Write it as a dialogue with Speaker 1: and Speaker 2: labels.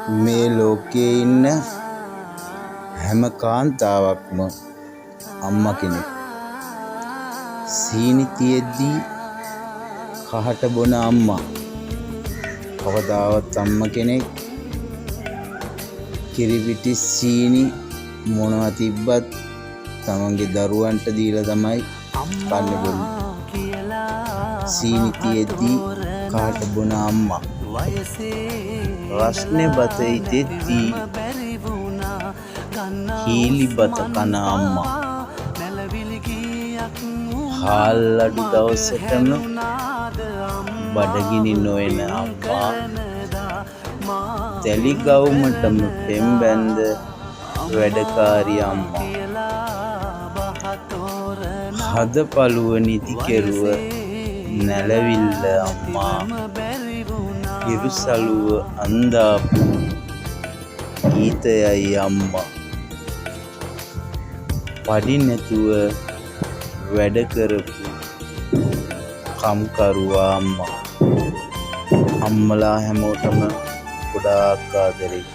Speaker 1: මේ ලෝකයේ ඉන්න හැම කාන්තාවක්ම අම්මා කෙනෙක්. සීනි තියෙද්දී කහට බොන අම්මා කවදාවත් අම්මා කෙනෙක් කිරිපිටි සීනි මොනවා තිබ්බත් තමන්ගේ දරුවන්ට දීලා තමයි කන්නේ බොන්නේ. සීනි තියෙද්දී කහට බොන අම්මා රස්නේ බත ඉදෙද්දී හීලි බත කන අම්මා හාල් අඩු දවසටම බඩගිනි නොයන අම්මා තැලි ගවුමටම පෙම් බැන්ද වැඩකාරී අම්මා හද පළුව නිදි කෙරුව නැලවිල්ල අම්මා හිරුසලුව අන්දාපු ගීතයයි අම්මා පඩි නැතුව වැඩ කරපු කම්කරුවා අම්මා. අම්මලා හැමෝටම ගොඩාක් ආදරෙයි.